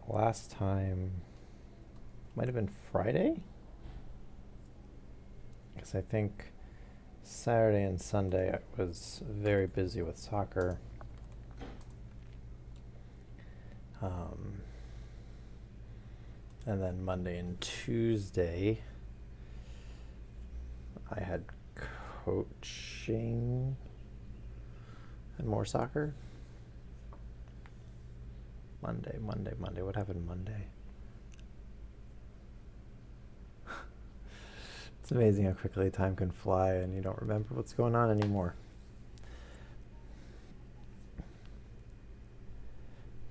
last time might have been Friday, because I think Saturday and Sunday I was very busy with soccer. Um, and then Monday and Tuesday I had coaching and more soccer. Monday. What happened Monday? It's amazing how quickly time can fly and you don't remember what's going on anymore.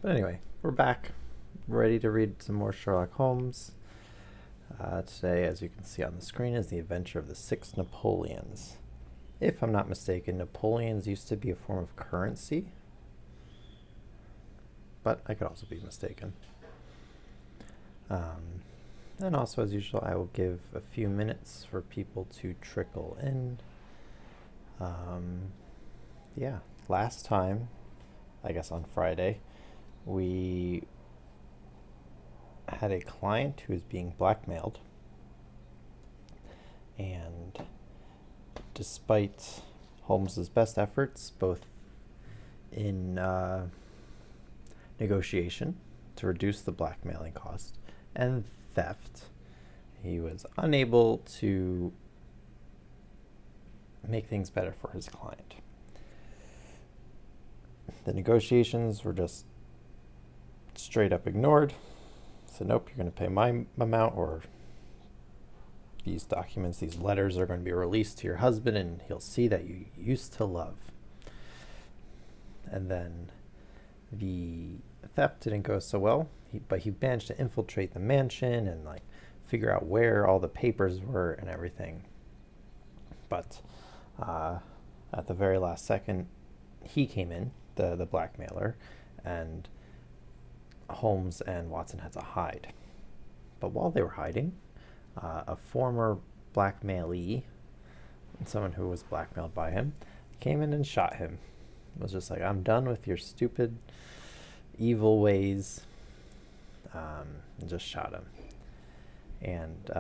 But anyway, we're back, ready to read some more Sherlock Holmes. Today, as you can see on the screen, is The Adventure of the Six Napoleons. If I'm not mistaken, Napoleons used to be a form of currency, but I could also be mistaken. And also, as usual, I will give a few minutes for people to trickle in. Yeah, last time, I guess on Friday, we had a client who was being blackmailed, and despite Holmes's best efforts, both in negotiation to reduce the blackmailing cost and theft, he was unable to make things better for his client. The negotiations were just straight up ignored. So nope, you're going to pay my amount, or these documents, these letters are going to be released to your husband and he'll see that you used to love. And then the theft didn't go so well, but he managed to infiltrate the mansion and figure out where all the papers were and everything. But at the very last second, he came in, the blackmailer, and Holmes and Watson had to hide. But while they were hiding, a former blackmailee, someone who was blackmailed by him, came in and shot him. It was just like, I'm done with your stupid, evil ways, and just shot him. And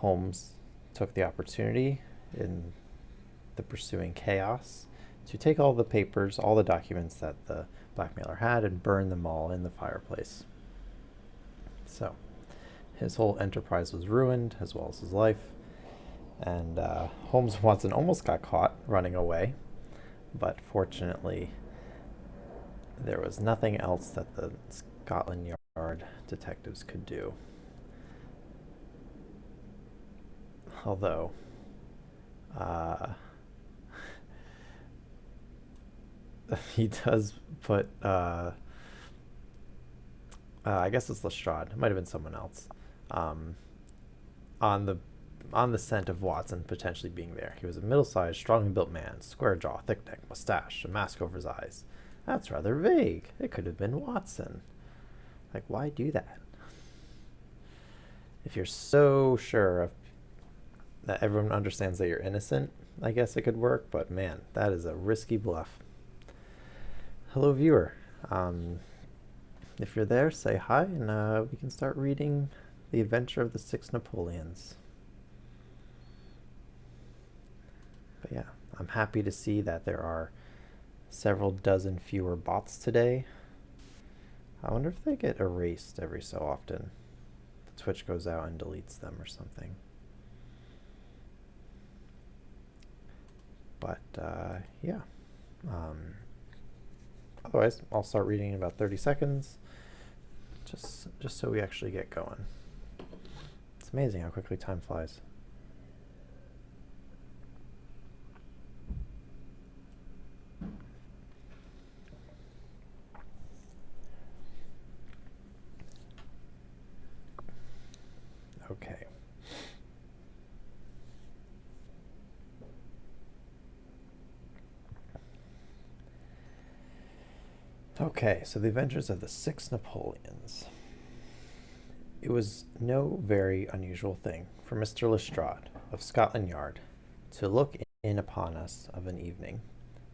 Holmes took the opportunity in the pursuing chaos to take all the papers, all the documents that the blackmailer had, and burn them all in the fireplace. So his whole enterprise was ruined, as well as his life. And Holmes and Watson almost got caught running away, but fortunately there was nothing else that the Scotland Yard detectives could do. Although he does put I guess it's Lestrade, it might have been someone else, on the scent of Watson potentially being there. He was a middle-sized, strongly built man, square jaw, thick neck, mustache, a mask over his eyes. That's rather vague. It could have been Watson. Why do that? If you're so sure that everyone understands that you're innocent, I guess it could work, but man, that is a risky bluff. Hello, viewer. If you're there, say hi, and we can start reading The Adventure of the Six Napoleons. But yeah, I'm happy to see that there are several dozen fewer bots today. I wonder if they get erased every so often. Twitch goes out and deletes them or something. But yeah. Otherwise, I'll start reading in about 30 seconds, just so we actually get going. It's amazing how quickly time flies. Okay. Okay, so The Adventures of the Six Napoleons. It was no very unusual thing for Mr. Lestrade of Scotland Yard to look in upon us of an evening,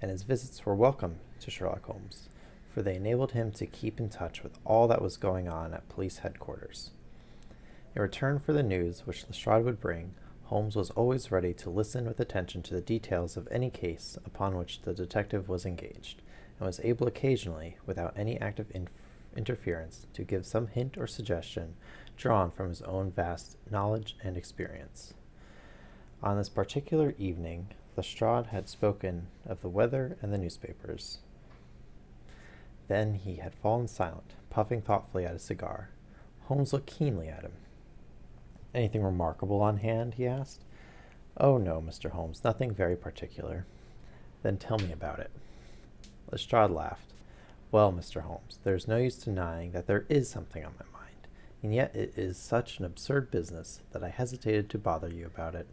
and his visits were welcome to Sherlock Holmes, for they enabled him to keep in touch with all that was going on at police headquarters. In return for the news which Lestrade would bring, Holmes was always ready to listen with attention to the details of any case upon which the detective was engaged, and was able occasionally, without any active interference, to give some hint or suggestion drawn from his own vast knowledge and experience. On this particular evening, Lestrade had spoken of the weather and the newspapers. Then he had fallen silent, puffing thoughtfully at his cigar. Holmes looked keenly at him. "Anything remarkable on hand?" he asked. "Oh, no, Mr. Holmes, nothing very particular." "Then tell me about it." Lestrade laughed. "Well, Mr. Holmes, there's no use denying that there is something on my mind, and yet it is such an absurd business that I hesitated to bother you about it.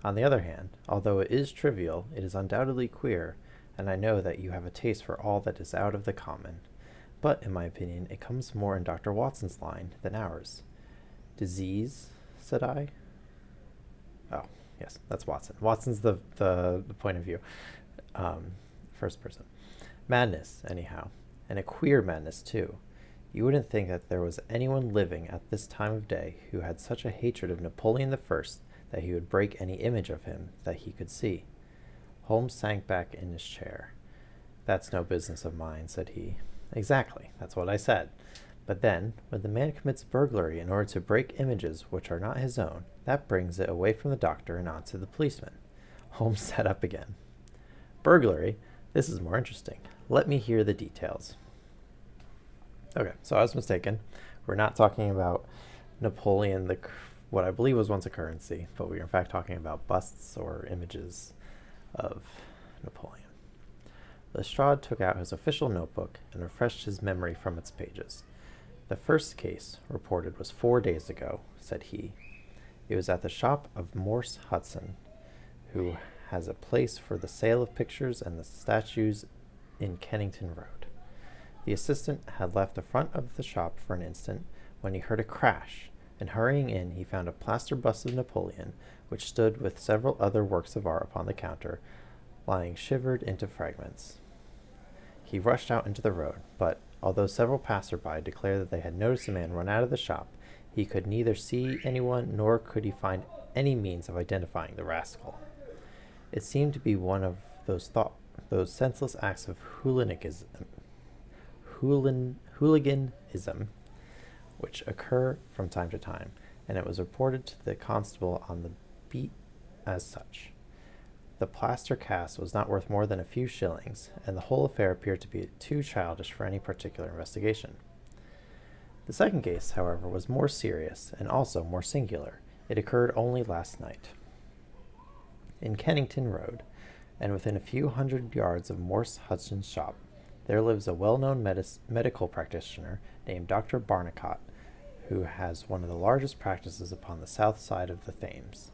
On the other hand, although it is trivial, it is undoubtedly queer, and I know that you have a taste for all that is out of the common. But, in my opinion, it comes more in Dr. Watson's line than ours." "Disease?" said I. "Oh, yes, that's Watson. Watson's the point of view. First person. Madness, anyhow, and a queer madness, too. You wouldn't think that there was anyone living at this time of day who had such a hatred of Napoleon I that he would break any image of him that he could see." Holmes sank back in his chair. "That's no business of mine," said he. "Exactly, that's what I said. But then, when the man commits burglary in order to break images which are not his own, that brings it away from the doctor and on to the policeman." Holmes sat up again. "Burglary? This is more interesting. Let me hear the details." Okay, so I was mistaken. We're not talking about Napoleon, what I believe was once a currency, but we are in fact talking about busts or images of Napoleon. Lestrade took out his official notebook and refreshed his memory from its pages. "The first case reported was 4 days ago," said he. "It was at the shop of Morse Hudson, who has a place for the sale of pictures and the statues in Kennington Road. The assistant had left the front of the shop for an instant when he heard a crash, and hurrying in he found a plaster bust of Napoleon, which stood with several other works of art upon the counter, lying shivered into fragments. He rushed out into the road, but, although several passer-by declared that they had noticed a man run out of the shop, he could neither see anyone nor could he find any means of identifying the rascal. It seemed to be one of those senseless acts of hooliganism which occur from time to time, and it was reported to the constable on the beat as such. The plaster cast was not worth more than a few shillings, and the whole affair appeared to be too childish for any particular investigation. The second case, however, was more serious and also more singular. It occurred only last night. In Kennington Road, and within a few hundred yards of Morse Hudson's shop, there lives a well-known medical practitioner named Dr. Barnicot, who has one of the largest practices upon the south side of the Thames.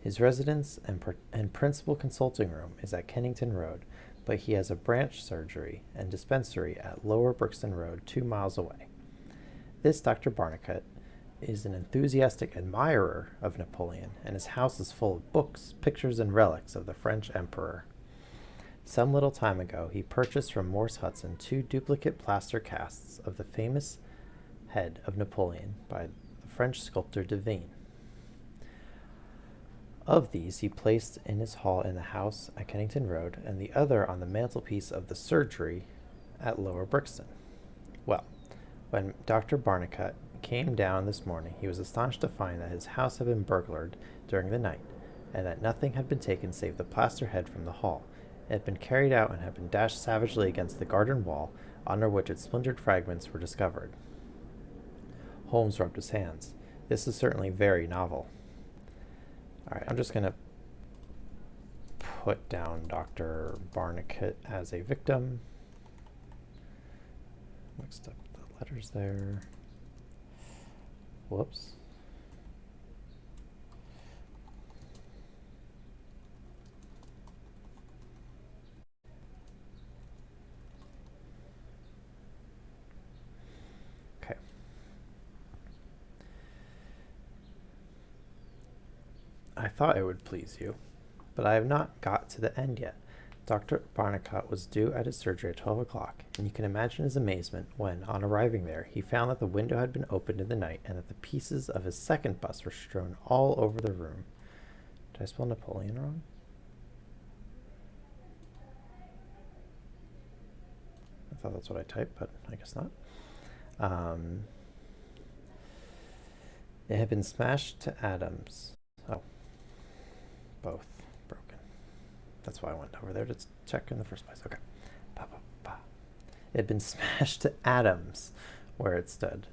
His residence and principal consulting room is at Kennington Road, but he has a branch surgery and dispensary at Lower Brixton Road 2 miles away. This Dr. Barnicot is an enthusiastic admirer of Napoleon, and his house is full of books, pictures, and relics of the French emperor. Some little time ago he purchased from Morse Hudson 2 duplicate plaster casts of the famous head of Napoleon by the French sculptor Devine. Of these he placed in his hall in the house at Kennington Road, and the other on the mantelpiece of the surgery at Lower Brixton. Well, when Dr. Barnicot came down this morning, he was astonished to find that his house had been burglared during the night, and that nothing had been taken save the plaster head from the hall. It had been carried out and had been dashed savagely against the garden wall, under which its splintered fragments were discovered. Holmes rubbed his hands. This is certainly very novel. All right, I'm just going to put down Dr. Barnicot as a victim. Mixed up the letters there. Whoops. Okay. I thought it would please you, but I have not got to the end yet. Dr. Barnicot was due at his surgery at 12 o'clock, and you can imagine his amazement when, on arriving there, he found that the window had been opened in the night and that the pieces of his second bust were strewn all over the room. Did I spell Napoleon wrong? I thought that's what I typed, but I guess not. It had been smashed to atoms. Oh, both broken. That's why I went over there to check in the first place. Okay. Pa, pa, pa. It had been smashed to atoms where it stood.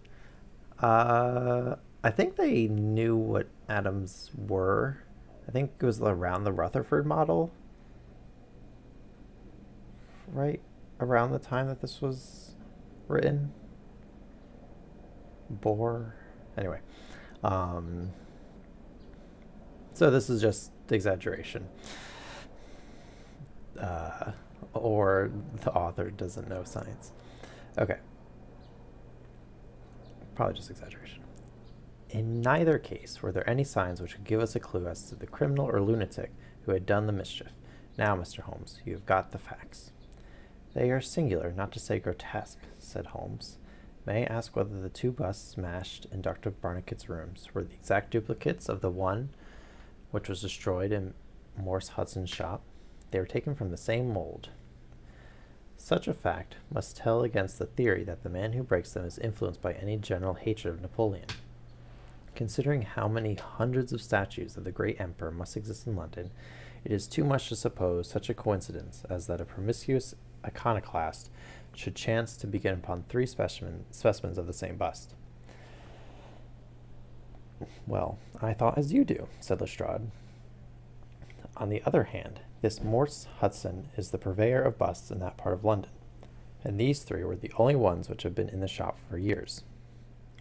I think they knew what atoms were. I think it was around the Rutherford model, right around the time that this was written. Bohr. Anyway. So this is just exaggeration. Or the author doesn't know science. Okay. Probably just exaggeration. In neither case were there any signs which could give us a clue as to the criminal or lunatic who had done the mischief. Now, Mr. Holmes, you have got the facts. They are singular, not to say grotesque, said Holmes. May I ask whether the two busts smashed in Dr. Barnicot's rooms were the exact duplicates of the one which was destroyed in Morse Hudson's shop? They were taken from the same mold. Such a fact must tell against the theory that the man who breaks them is influenced by any general hatred of Napoleon. Considering how many hundreds of statues of the great emperor must exist in London, it is too much to suppose such a coincidence as that a promiscuous iconoclast should chance to begin upon three specimens of the same bust. Well, I thought as you do, said Lestrade. On the other hand, this Morse Hudson is the purveyor of busts in that part of London, and these three were the only ones which have been in the shop for years.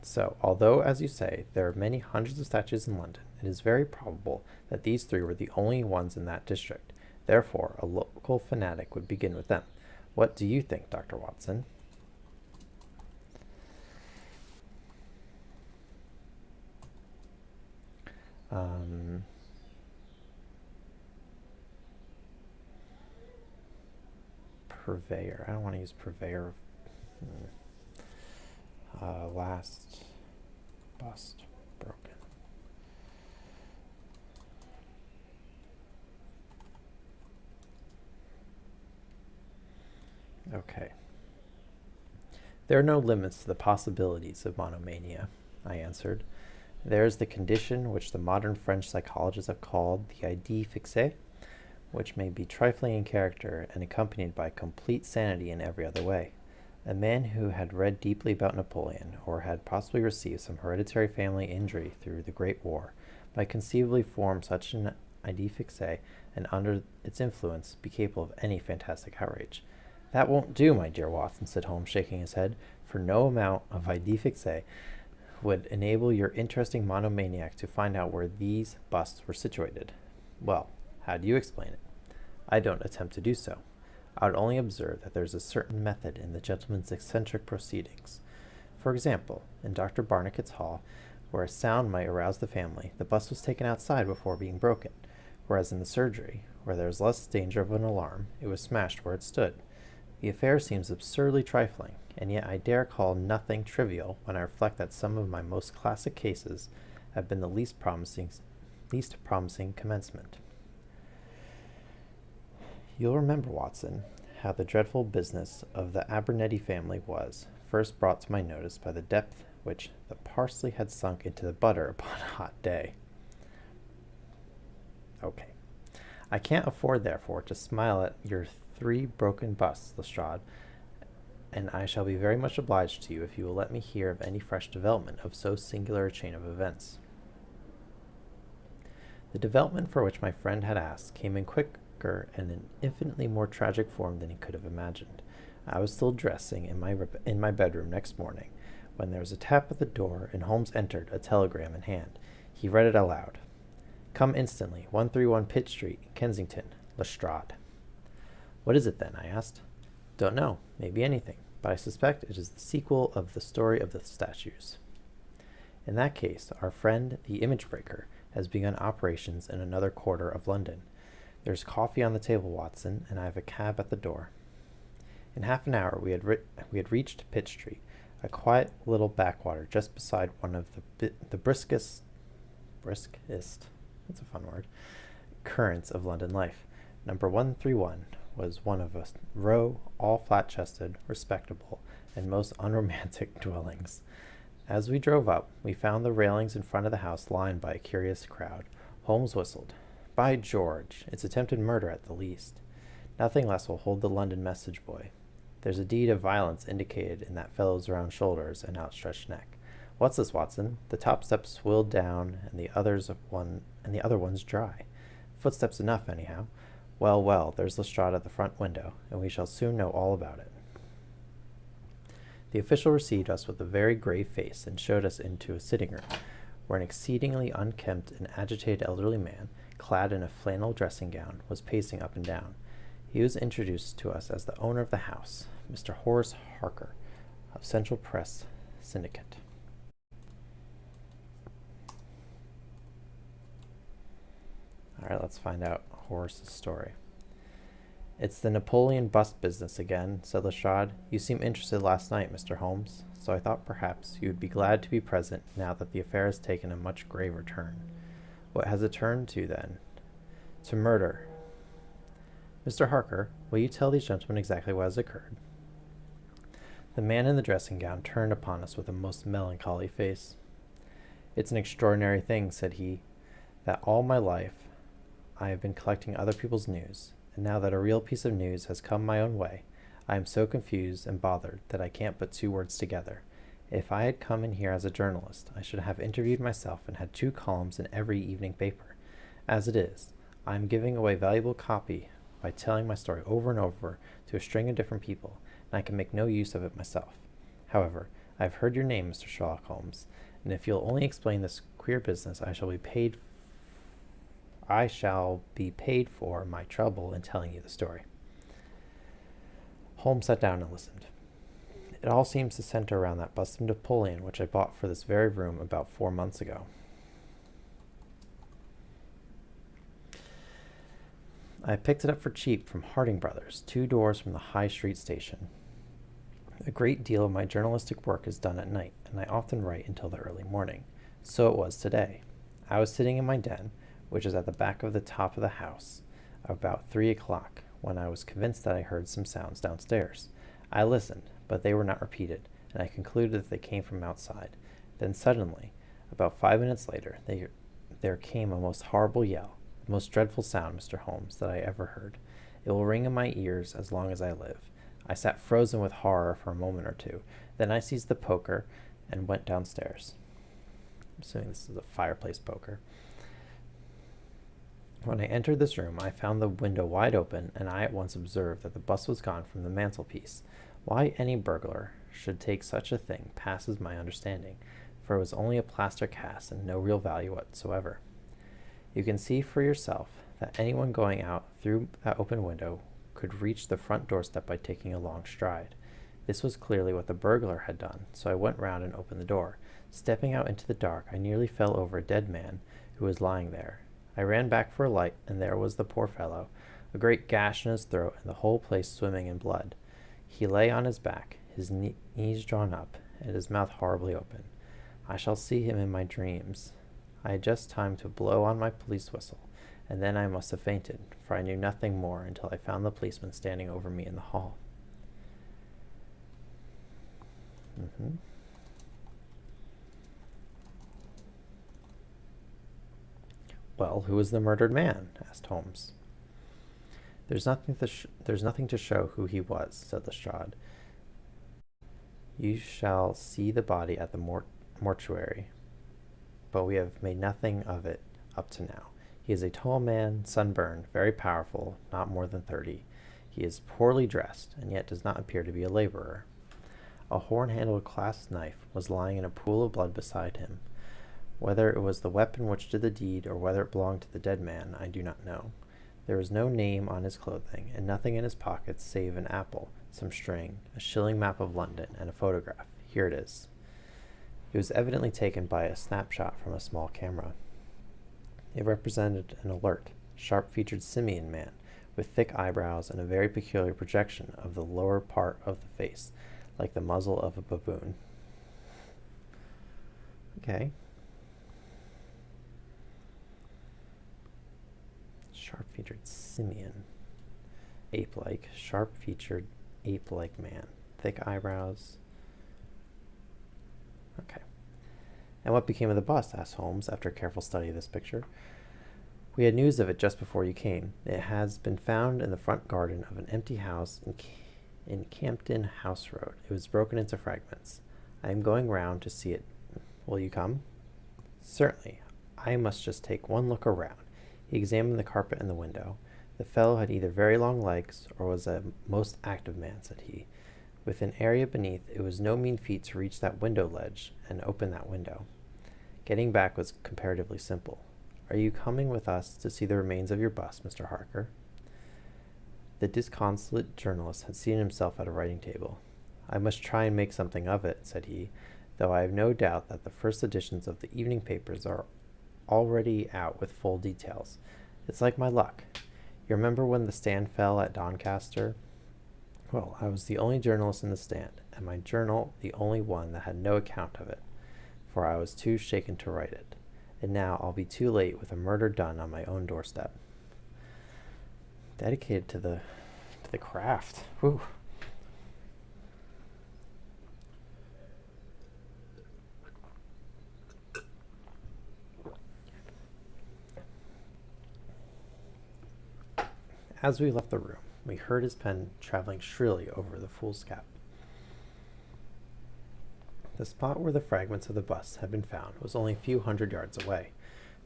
So, although, as you say, there are many hundreds of statues in London, it is very probable that these three were the only ones in that district. Therefore, a local fanatic would begin with them. What do you think, Dr. Watson? Purveyor. I don't want to use purveyor. Last bust broken. Okay. There are no limits to the possibilities of monomania, I answered. There is the condition which the modern French psychologists have called the idée fixe, which may be trifling in character and accompanied by complete sanity in every other way. A man who had read deeply about Napoleon, or had possibly received some hereditary family injury through the Great War, might conceivably form such an idée fixe, and under its influence be capable of any fantastic outrage. That won't do, my dear Watson, said Holmes, shaking his head, for no amount of idée fixe would enable your interesting monomaniac to find out where these busts were situated. Well, how do you explain it? I don't attempt to do so. I would only observe that there is a certain method in the gentleman's eccentric proceedings. For example, in Dr. Barnicot's hall, where a sound might arouse the family, the bust was taken outside before being broken, whereas in the surgery, where there is less danger of an alarm, it was smashed where it stood. The affair seems absurdly trifling, and yet I dare call nothing trivial when I reflect that some of my most classic cases have been the least promising commencement. You'll remember, Watson, how the dreadful business of the Abernethy family was first brought to my notice by the depth which the parsley had sunk into the butter upon a hot day. Okay. I can't afford, therefore, to smile at your 3 broken busts, Lestrade, and I shall be very much obliged to you if you will let me hear of any fresh development of so singular a chain of events. The development for which my friend had asked came in quicker and in infinitely more tragic form than he could have imagined. I was still dressing in my bedroom next morning, when there was a tap at the door, and Holmes entered, a telegram in hand. He read it aloud. Come instantly, 131 Pitt Street, Kensington, Lestrade. What is it, then? I asked. Don't know. Maybe anything, but I suspect it is the sequel of the story of the statues. In that case, our friend, the image breaker, has begun operations in another quarter of London. There's coffee on the table, Watson, and I have a cab at the door. In half an hour we had reached Pitt Street, a quiet little backwater just beside one of the briskest, that's a fun word, currents of London life. Number 131 was one of a row, all flat-chested, respectable, and most unromantic dwellings. As we drove up, we found the railings in front of the house lined by a curious crowd. Holmes whistled. By George, it's attempted murder at the least. Nothing less will hold the London message boy. There's a deed of violence indicated in that fellow's round shoulders and outstretched neck. What's this, Watson? The top step swilled down, and the other one's dry. Footsteps enough, anyhow. Well, well, there's Lestrade at the front window, and we shall soon know all about it. The official received us with a very grave face and showed us into a sitting room, where an exceedingly unkempt and agitated elderly man, clad in a flannel dressing gown, was pacing up and down. He was introduced to us as the owner of the house, Mr. Horace Harker, of Central Press Syndicate. All right, let's find out Horace's story. It's the Napoleon bust business again, said Lestrade. You seemed interested last night, Mr. Holmes, so I thought perhaps you would be glad to be present now that the affair has taken a much graver turn. What has it turned to, then? To murder. Mr. Harker, will you tell these gentlemen exactly what has occurred? The man in the dressing gown turned upon us with a most melancholy face. It's an extraordinary thing, said he, that all my life I have been collecting other people's news, and now that a real piece of news has come my own way, I am so confused and bothered that I can't put two words together. If I had come in here as a journalist, I should have interviewed myself and had 2 columns in every evening paper. As it is, I am giving away valuable copy by telling my story over and over to a string of different people, and I can make no use of it myself. However, I have heard your name, Mr. Sherlock Holmes, and if you'll only explain this queer business, I shall be paid for my trouble in telling you the story. Holmes sat down and listened. It all seems to center around that bust of Napoleon which I bought for this very room about 4 months ago. I picked it up for cheap from Harding Brothers, 2 doors from the High Street station. A great deal of my journalistic work is done at night, and I often write until the early morning. So it was today. I was sitting in my den, which is at the back of the top of the house, about 3 o'clock, when I was convinced that I heard some sounds downstairs. I listened, but they were not repeated, and I concluded that they came from outside. Then suddenly, about 5 minutes later, there came a most horrible yell, the most dreadful sound, Mr. Holmes, that I ever heard. It will ring in my ears as long as I live. I sat frozen with horror for a moment or two. Then I seized the poker and went downstairs. I'm assuming this is a fireplace poker. When I entered this room, I found the window wide open, and I at once observed that the bust was gone from the mantelpiece. Why any burglar should take such a thing passes my understanding, for it was only a plaster cast and no real value whatsoever. You can see for yourself that anyone going out through that open window could reach the front doorstep by taking a long stride. This was clearly what the burglar had done, so I went round and opened the door. Stepping out into the dark, I nearly fell over a dead man who was lying there. I ran back for a light, and there was the poor fellow, a great gash in his throat, and the whole place swimming in blood. He lay on his back, his knees drawn up, and his mouth horribly open. I shall see him in my dreams. I had just time to blow on my police whistle, and then I must have fainted, for I knew nothing more until I found the policeman standing over me in the hall. Well, who was the murdered man? Asked Holmes. There's nothing to show who he was, said Lestrade. You shall see the body at the mortuary, but we have made nothing of it up to now. He is a tall man, sunburned, very powerful, not more than 30. He is poorly dressed, and yet does not appear to be a laborer. A horn-handled clasp knife was lying in a pool of blood beside him. Whether it was the weapon which did the deed, or whether it belonged to the dead man, I do not know. There was no name on his clothing, and nothing in his pockets save an apple, some string, a shilling map of London, and a photograph. Here it is. It was evidently taken by a snapshot from a small camera. It represented an alert, sharp-featured simian man, with thick eyebrows and a very peculiar projection of the lower part of the face, like the muzzle of a baboon. Okay. Sharp-featured simian. Ape-like, sharp-featured, ape-like man. Thick eyebrows. Okay. And what became of the bust? Asked Holmes, after a careful study of this picture. We had news of it just before you came. It has been found in the front garden of an empty house in Campden House Road. It was broken into fragments. I am going round to see it. Will you come? Certainly. I must just take one look around. He examined the carpet and the window. The fellow had either very long legs or was a most active man, said he. With an area beneath, it was no mean feat to reach that window ledge and open that window. Getting back was comparatively simple. Are you coming with us to see the remains of your bust, Mr. Harker? The disconsolate journalist had seated himself at a writing table. I must try and make something of it, said he, though I have no doubt that the first editions of the evening papers are already out with full details. It's like my luck. You remember when the stand fell at Doncaster? Well, I was the only journalist in the stand, and my journal the only one that had no account of it, for I was too shaken to write it. And now I'll be too late with a murder done on my own doorstep. Dedicated to the craft. Whew. As we left the room, we heard his pen traveling shrilly over the foolscap. The spot where the fragments of the bust had been found was only a few hundred yards away.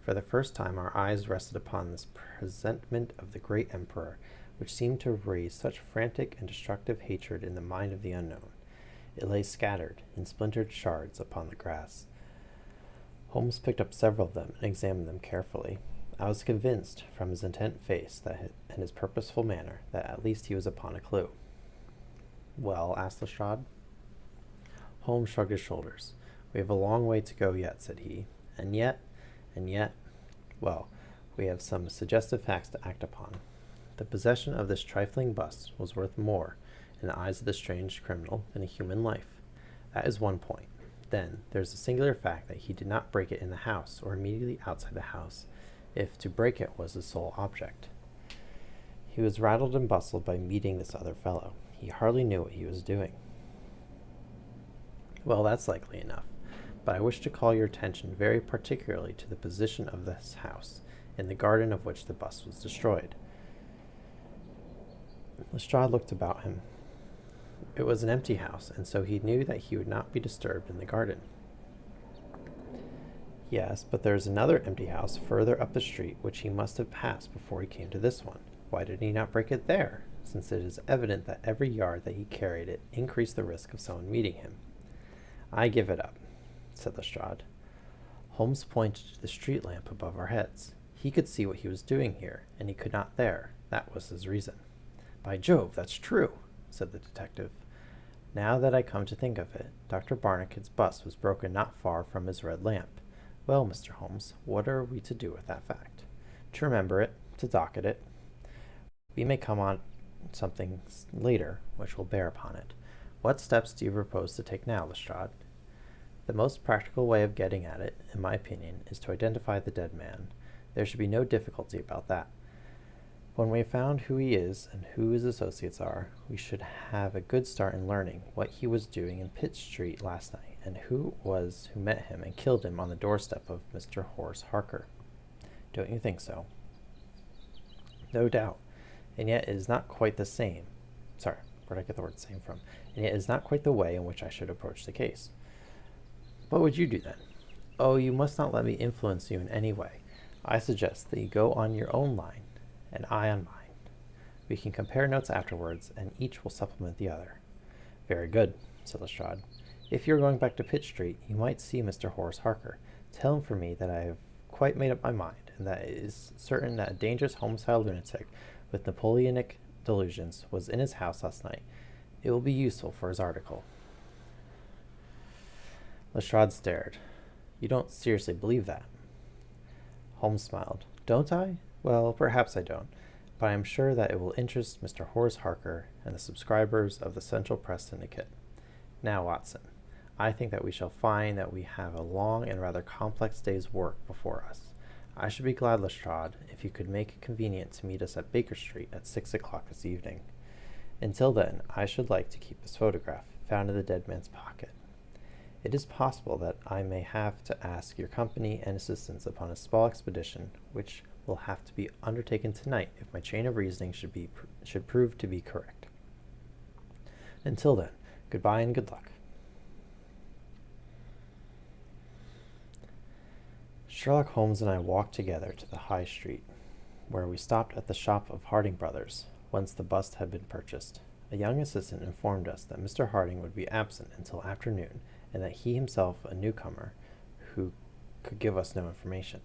For the first time our eyes rested upon this presentment of the great emperor, which seemed to raise such frantic and destructive hatred in the mind of the unknown. It lay scattered in splintered shards upon the grass. Holmes picked up several of them and examined them carefully. I was convinced, from his intent face and his purposeful manner, that at least he was upon a clue. Well, asked Lestrade. Holmes shrugged his shoulders. We have a long way to go yet, said he. And yet, well, we have some suggestive facts to act upon. The possession of this trifling bust was worth more, in the eyes of the strange criminal, than a human life. That is one point. Then, there's the singular fact that he did not break it in the house, or immediately outside the house, if to break it was his sole object. He was rattled and bustled by meeting this other fellow. He hardly knew what he was doing. Well, that's likely enough, but I wish to call your attention very particularly to the position of this house, in the garden of which the bust was destroyed. Lestrade looked about him. It was an empty house, and so he knew that he would not be disturbed in the garden. Yes, but there is another empty house further up the street which he must have passed before he came to this one. Why did he not break it there, since it is evident that every yard that he carried it increased the risk of someone meeting him? I give it up, said Lestrade. Holmes pointed to the street lamp above our heads. He could see what he was doing here, and he could not there. That was his reason. By Jove, that's true, said the detective. Now that I come to think of it, Dr. Barnicot's bust was broken not far from his red lamp. Well, Mr. Holmes, what are we to do with that fact? To remember it, to docket it. We may come on something later which will bear upon it. What steps do you propose to take now, Lestrade? The most practical way of getting at it, in my opinion, is to identify the dead man. There should be no difficulty about that. When we have found who he is and who his associates are, we should have a good start in learning what he was doing in Pitt Street last night, and who it was who met him and killed him on the doorstep of Mr. Horace Harker. Don't you think so? No doubt. And yet it is not quite the same. Sorry, where did I get the word same from? And yet it is not quite the way in which I should approach the case. What would you do then? Oh, you must not let me influence you in any way. I suggest that you go on your own line, and I on mine. We can compare notes afterwards, and each will supplement the other. Very good, said Lestrade. If you are going back to Pitt Street, you might see Mr. Horace Harker. Tell him for me that I have quite made up my mind, and that it is certain that a dangerous homicidal lunatic with Napoleonic delusions was in his house last night. It will be useful for his article. Lestrade stared. You don't seriously believe that? Holmes smiled. Don't I? Well, perhaps I don't, but I am sure that it will interest Mr. Horace Harker and the subscribers of the Central Press Syndicate. Now, Watson, I think that we shall find that we have a long and rather complex day's work before us. I should be glad, Lestrade, if you could make it convenient to meet us at Baker Street at 6 o'clock this evening. Until then, I should like to keep this photograph found in the dead man's pocket. It is possible that I may have to ask your company and assistance upon a small expedition, which will have to be undertaken tonight if my chain of reasoning should prove to be correct. Until then, goodbye and good luck. Sherlock Holmes and I walked together to the High Street, where we stopped at the shop of Harding Brothers, whence the bust had been purchased. A young assistant informed us that Mr. Harding would be absent until afternoon, and that he himself, a newcomer, who could give us no information.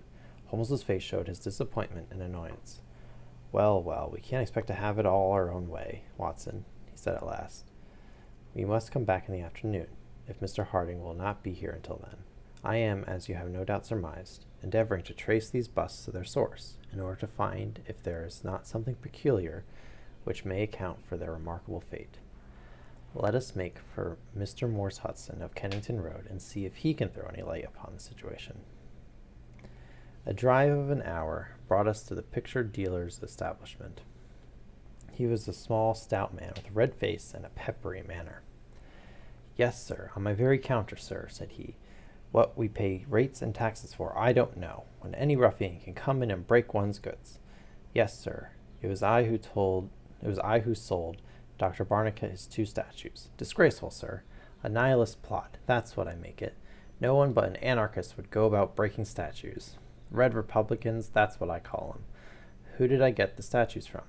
Holmes's face showed his disappointment and annoyance. Well, well, we can't expect to have it all our own way, Watson, he said at last. We must come back in the afternoon, if Mr. Harding will not be here until then. I am, as you have no doubt surmised, endeavoring to trace these busts to their source, in order to find if there is not something peculiar which may account for their remarkable fate. Let us make for Mr. Morse Hudson of Kennington Road and see if he can throw any light upon the situation. A drive of an hour brought us to the picture dealer's establishment. He was a small, stout man with a red face and a peppery manner. Yes, sir, on my very counter, sir, said he. What we pay rates and taxes for, I don't know, when any ruffian can come in and break one's goods. Yes, sir, it was I who sold Dr. Barnicot his 2 statues. Disgraceful, sir. A nihilist plot, that's what I make it. No one but an anarchist would go about breaking statues. Red Republicans, that's what I call them. Who did I get the statues from?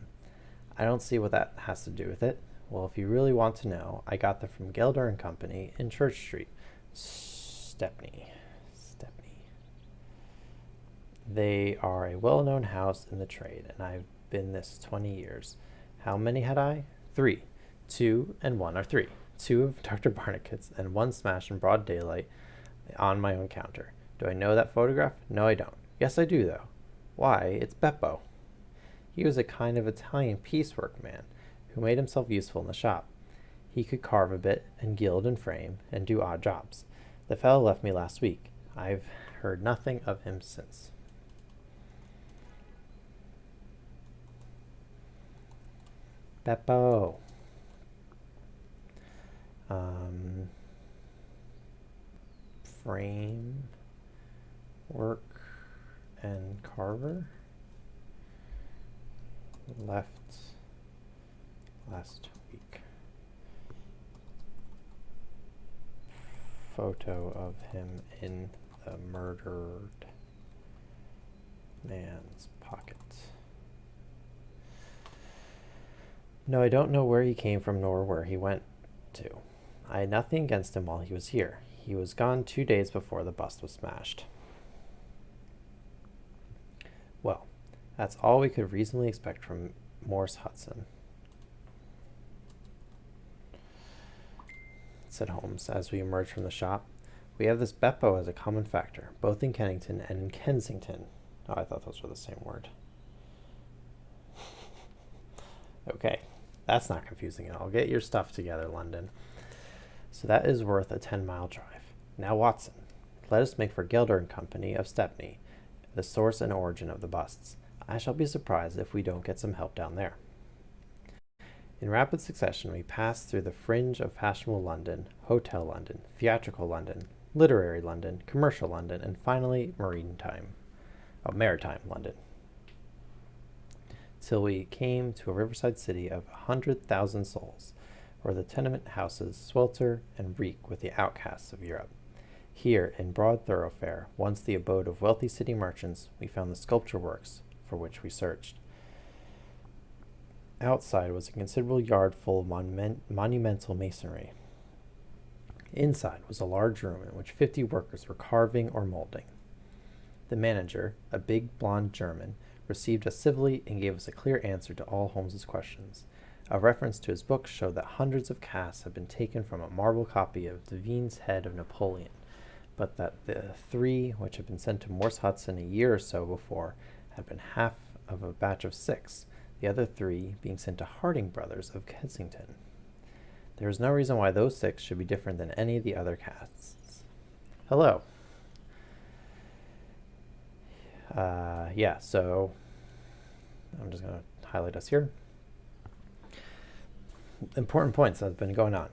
I don't see what that has to do with it. Well, if you really want to know, I got them from Gelder and Company in Church Street. Stepney. They are a well-known house in the trade, and I've been this 20 years. How many had I? 3. 2 and 1 are 3. 2 of Dr. Barnicot's and 1 smashed in broad daylight on my own counter. Do I know that photograph? No, I don't. Yes, I do, though. Why, it's Beppo. He was a kind of Italian piecework man who made himself useful in the shop. He could carve a bit and gild and frame and do odd jobs. The fellow left me last week. I've heard nothing of him since. Beppo. Frame, work, and carver. Left last week. Photo of him in the murdered man's pocket. No, I don't know where he came from nor where he went to. I had nothing against him while he was here. He was gone 2 days before the bust was smashed. Well, that's all we could reasonably expect from Morse Hudson, said Holmes as we emerged from the shop. We have this Beppo as a common factor, both in Kennington and in Kensington. Oh, I thought those were the same word. Okay, that's not confusing at all. Get your stuff together, London. So that is worth a 10-mile drive. Now, Watson, let us make for Gelder and Company of Stepney, the source and origin of the busts. I shall be surprised if we don't get some help down there. In rapid succession, we passed through the fringe of fashionable London, hotel London, theatrical London, literary London, commercial London, and finally maritime London, till we came to a riverside city of 100,000 souls, where the tenement houses swelter and reek with the outcasts of Europe. Here, in Broad Thoroughfare, once the abode of wealthy city merchants, we found the sculpture works for which we searched. Outside was a considerable yard full of monumental masonry. Inside was a large room in which 50 workers were carving or molding. The manager, a big blond German, received us civilly and gave us a clear answer to all Holmes's questions. A reference to his book showed that hundreds of casts had been taken from a marble copy of Devine's head of Napoleon, but that the 3 which had been sent to Morse Hudson a year or so before had been half of a batch of 6, the other 3 being sent to Harding Brothers of Kensington. There is no reason why those 6 should be different than any of the other casts. Hello. Yeah, so I'm just going to highlight us here. Important points that have been going on.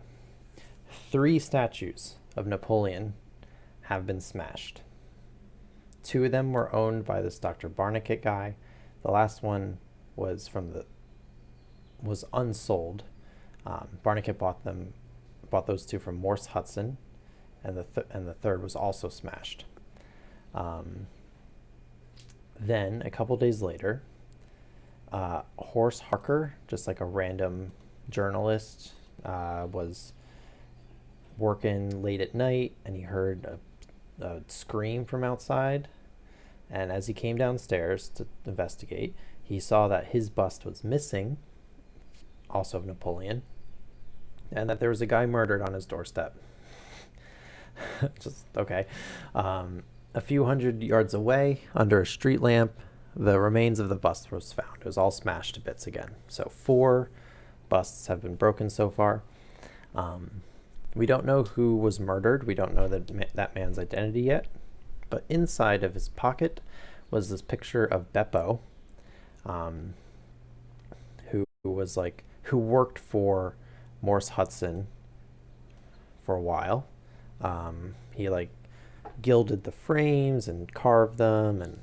3 statues of Napoleon have been smashed. 2 of them were owned by this Dr. Barnicat guy. The last one was unsold. Barnicat bought those 2 from Morse Hudson, and the third was also smashed. Then a couple days later, Horace Harker, just like a random journalist, was working late at night, and he heard a scream from outside. And as he came downstairs to investigate, he saw that his bust was missing, also of Napoleon, and that there was a guy murdered on his doorstep. Just okay. A few hundred yards away, under a street lamp, the remains of the bust was found. It was all smashed to bits again. So 4 busts have been broken so far. We don't know who was murdered. We don't know that man's identity yet. But inside of his pocket was this picture of Beppo, who worked for Morse Hudson for a while. He gilded the frames and carved them, and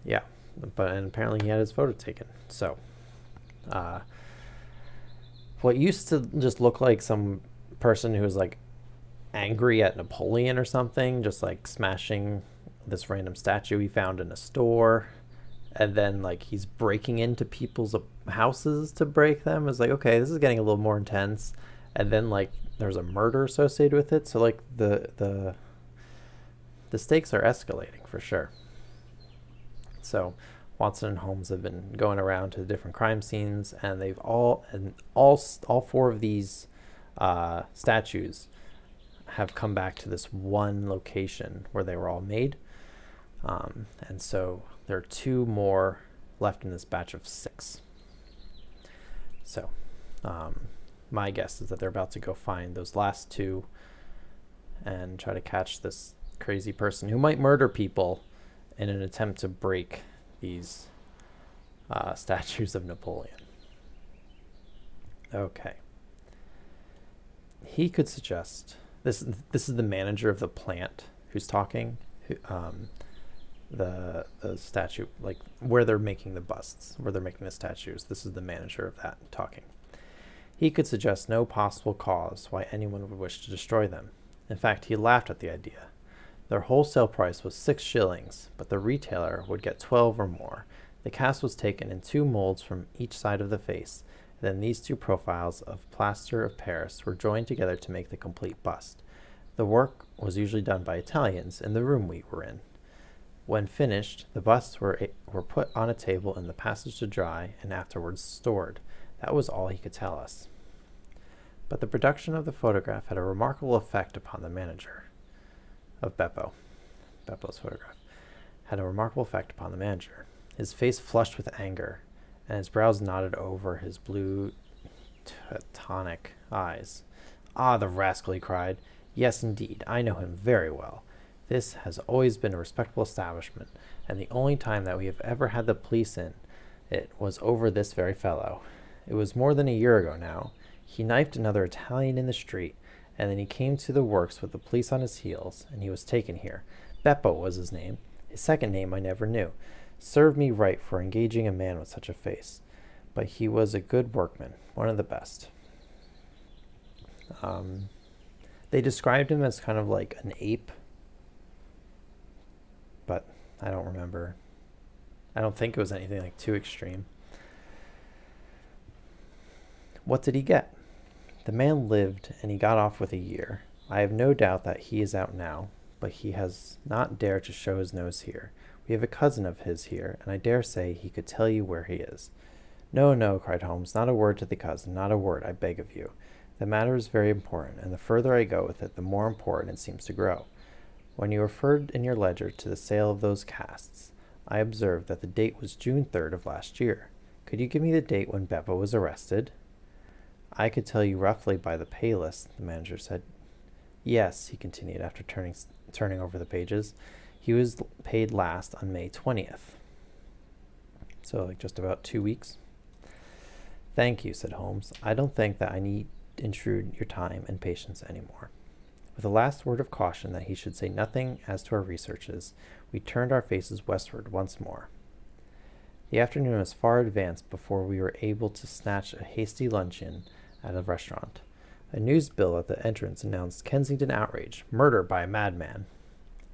yeah, and apparently he had his photo taken. So what used to just look like some person who was angry at Napoleon or something, just smashing this random statue he found in a store, and then he's breaking into people's houses to break them. It's okay, this is getting a little more intense. And then there's a murder associated with it, so the stakes are escalating for sure. So Watson and Holmes have been going around to the different crime scenes, and all 4 of these statues have come back to this one location where they were all made. And so there are 2 more left in this batch of 6. So my guess is that they're about to go find those last 2 and try to catch this crazy person who might murder people in an attempt to break these statues of Napoleon. Okay. He could suggest, this is the manager of the plant who's talking, the statue, where they're making the busts, where they're making the statues. This is the manager of that talking. He could suggest no possible cause why anyone would wish to destroy them. In fact, he laughed at the idea. Their wholesale price was 6 shillings, but the retailer would get 12 or more. The cast was taken in 2 molds from each side of the face. Then these 2 profiles of plaster of Paris were joined together to make the complete bust. The work was usually done by Italians in the room we were in. When finished, the busts were put on a table in the passage to dry and afterwards stored. That was all he could tell us. But the production of the photograph had a remarkable effect upon the manager of Beppo's photograph, had a remarkable effect upon the manager. His face flushed with anger, and his brows knotted over his blue Teutonic eyes. "Ah, the rascal!" he cried. "Yes, indeed, I know him very well. This has always been a respectable establishment, and the only time that we have ever had the police in it was over this very fellow. It was more than a year ago now. He knifed another Italian in the street, and then he came to the works with the police on his heels, and he was taken here. Beppo was his name. His second name I never knew. Served me right for engaging a man with such a face. But he was a good workman, one of the best." They described him as kind of like an ape, but I don't remember. I don't think it was anything too extreme. What did he get? The man lived, and he got off with a year. I have no doubt that he is out now, but he has not dared to show his nose here. We have a cousin of his here, and I dare say he could tell you where he is. "No, no," cried Holmes, "not a word to the cousin, not a word, I beg of you. The matter is very important, and the further I go with it, the more important it seems to grow. When you referred in your ledger to the sale of those casts, I observed that the date was June 3rd of last year. Could you give me the date when Beppo was arrested? I could tell you roughly by the pay list, the manager said. Yes, he continued after turning over the pages. He was paid last on May 20th. So just about 2 weeks. Thank you, said Holmes. I don't think that I need intrude your time and patience anymore. With a last word of caution that he should say nothing as to our researches, we turned our faces westward once more. The afternoon was far advanced before we were able to snatch a hasty luncheon at a restaurant. A news bill at the entrance announced Kensington outrage, murder by a madman,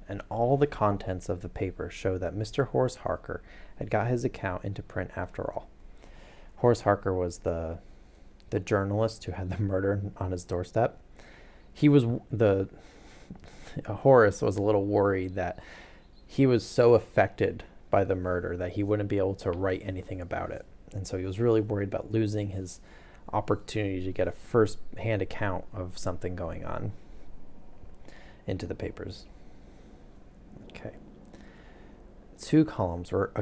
and all the contents of the paper showed that Mr. Horace Harker had got his account into print after all. Horace Harker was the journalist who had the murder on his doorstep. Horace was a little worried that he was so affected by the murder that he wouldn't be able to write anything about it. And so he was really worried about losing his opportunity to get a first-hand account of something going on into the papers. Okay. 2 columns were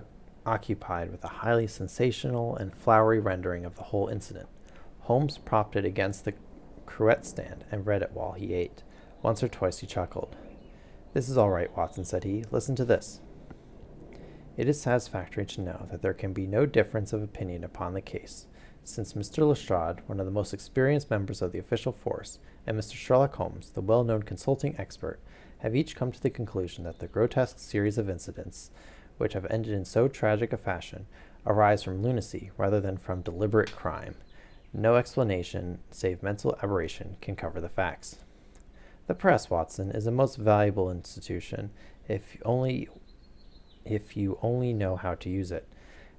occupied with a highly sensational and flowery rendering of the whole incident. Holmes propped it against the cruet stand and read it while he ate. Once or twice he chuckled. This is all right, Watson, said he. Listen to this. It is satisfactory to know that there can be no difference of opinion upon the case, since Mr. Lestrade, one of the most experienced members of the official force, and Mr. Sherlock Holmes, the well-known consulting expert, have each come to the conclusion that the grotesque series of incidents which have ended in so tragic a fashion arise from lunacy rather than from deliberate crime. No explanation, save mental aberration, can cover the facts. The press, Watson, is a most valuable institution if you only know how to use it.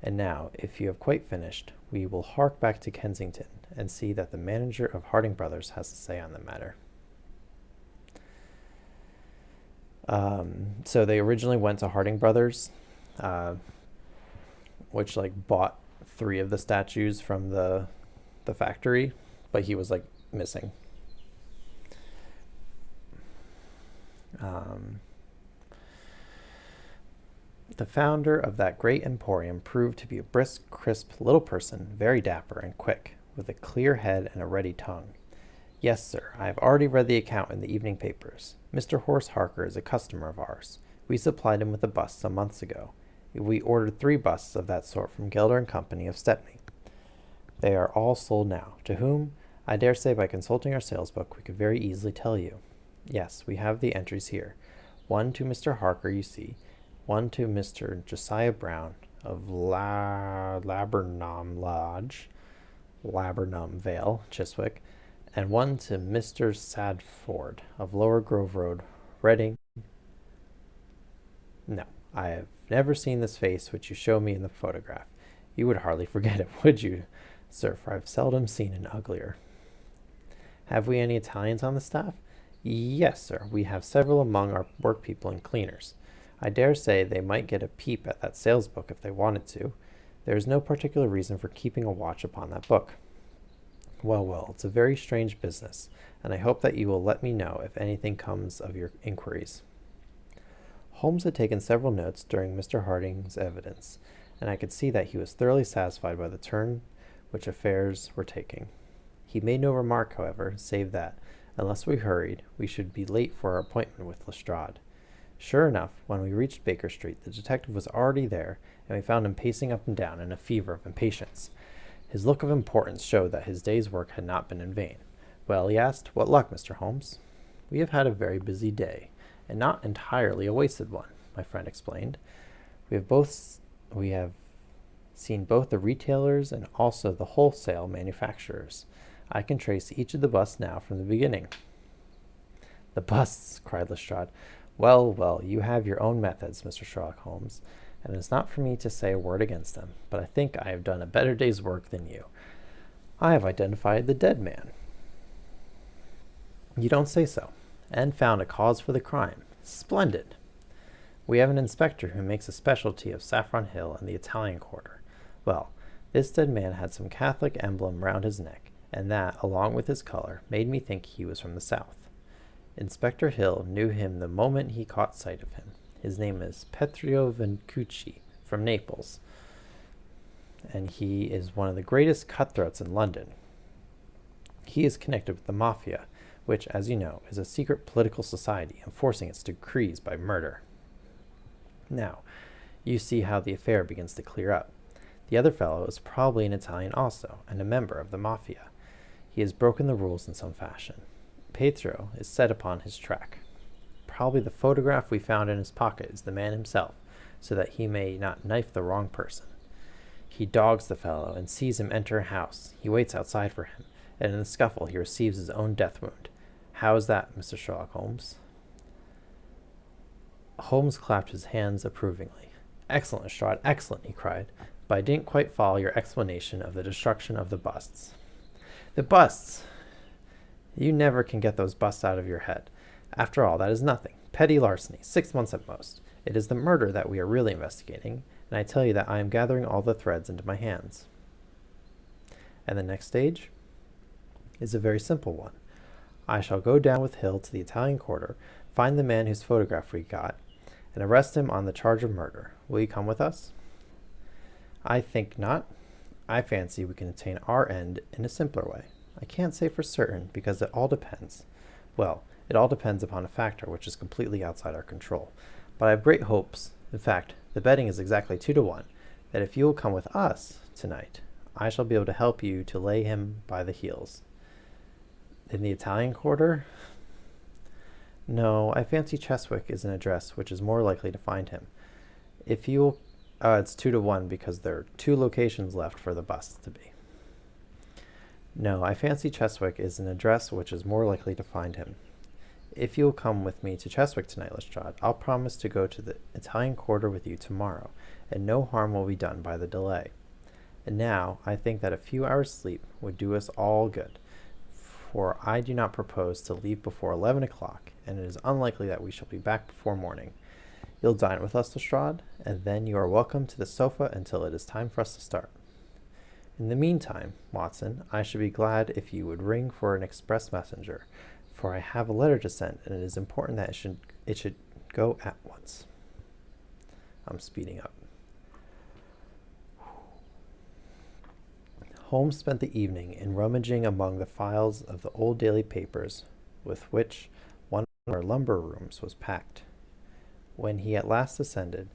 And now, if you have quite finished, we will hark back to Kensington and see that the manager of Harding Brothers has to say on the matter. So they originally went to Harding Brothers, which bought 3 of the statues from the factory, but he was missing. The founder of that great emporium proved to be a brisk, crisp little person, very dapper and quick, with a clear head and a ready tongue. Yes, sir, I have already read the account in the evening papers. Mr. Horace Harker is a customer of ours. We supplied him with a bust some months ago. We ordered 3 busts of that sort from Gelder and Company of Stepney. They are all sold now. To whom? I dare say by consulting our sales book we could very easily tell you. Yes, we have the entries here. 1 to Mr. Harker, you see. 1 to Mr. Josiah Brown of Laburnum Lodge, Laburnum Vale, Chiswick, and 1 to Mr. Sadford of Lower Grove Road, Reading. No, I have never seen this face which you show me in the photograph. You would hardly forget it, would you, sir, for I've seldom seen an uglier. Have we any Italians on the staff? Yes, sir, we have several among our workpeople and cleaners. I dare say they might get a peep at that sales book if they wanted to. There is no particular reason for keeping a watch upon that book. Well, it's a very strange business, and I hope that you will let me know if anything comes of your inquiries. Holmes had taken several notes during Mr. Harding's evidence, and I could see that he was thoroughly satisfied by the turn which affairs were taking. He made no remark, however, save that, unless we hurried, we should be late for our appointment with Lestrade. Sure enough, when we reached Baker Street, the detective was already there, and we found him pacing up and down in a fever of impatience. His look of importance showed that his day's work had not been in vain. Well, he asked, what luck, Mr. Holmes? We have had a very busy day, and not entirely a wasted one, my friend explained. We have seen both the retailers and also the wholesale manufacturers. I can trace each of the busts now from the beginning. The busts, cried Lestrade. Well, you have your own methods, Mr. Sherlock Holmes, and it is not for me to say a word against them, but I think I have done a better day's work than you. I have identified the dead man. You don't say so, and found a cause for the crime. Splendid. We have an inspector who makes a specialty of Saffron Hill and the Italian Quarter. Well, this dead man had some Catholic emblem round his neck, and that, along with his color, made me think he was from the south. Inspector Hill knew him the moment he caught sight of him. His name is Petrio Vencucci from Naples, and he is one of the greatest cutthroats in London. He is connected with the Mafia, which, as you know, is a secret political society enforcing its decrees by murder. Now, you see how the affair begins to clear up. The other fellow is probably an Italian also, and a member of the Mafia. He has broken the rules in some fashion. Pietro is set upon his track. Probably the photograph we found in his pocket is the man himself, so that he may not knife the wrong person. He dogs the fellow and sees him enter a house. He waits outside for him, and in the scuffle he receives his own death wound. How is that, Mr. Sherlock Holmes? Holmes clapped his hands approvingly. Excellent, Lestrade, excellent, he cried, but I didn't quite follow your explanation of the destruction of the busts. The busts! You never can get those busts out of your head. After all, that is nothing. Petty larceny, 6 months at most. It is the murder that we are really investigating, and I tell you that I am gathering all the threads into my hands. And the next stage is a very simple one. I shall go down with Hill to the Italian quarter, find the man whose photograph we got, and arrest him on the charge of murder. Will you come with us? I think not. I fancy we can attain our end in a simpler way. I can't say for certain, because it all depends. Well, it all depends upon a factor which is completely outside our control. But I have great hopes. In fact, the betting is exactly 2-1, that if you will come with us tonight, I shall be able to help you to lay him by the heels. In the Italian quarter? No, I fancy Cheswick is an address which is more likely to find him. If you'll, it's 2-1 because there are 2 locations left for the busts to be. No, I fancy Cheswick is an address which is more likely to find him. If you'll come with me to Cheswick tonight, Lestrade, I'll promise to go to the Italian quarter with you tomorrow, and no harm will be done by the delay. And now, I think that a few hours' sleep would do us all good, for I do not propose to leave before 11 o'clock, and it is unlikely that we shall be back before morning. You'll dine with us, Lestrade, and then you are welcome to the sofa until it is time for us to start. In the meantime, Watson, I should be glad if you would ring for an express messenger, for I have a letter to send, and it is important that it should go at once. I'm speeding up. Holmes spent the evening in rummaging among the files of the old daily papers with which one of our lumber rooms was packed. When he at last ascended,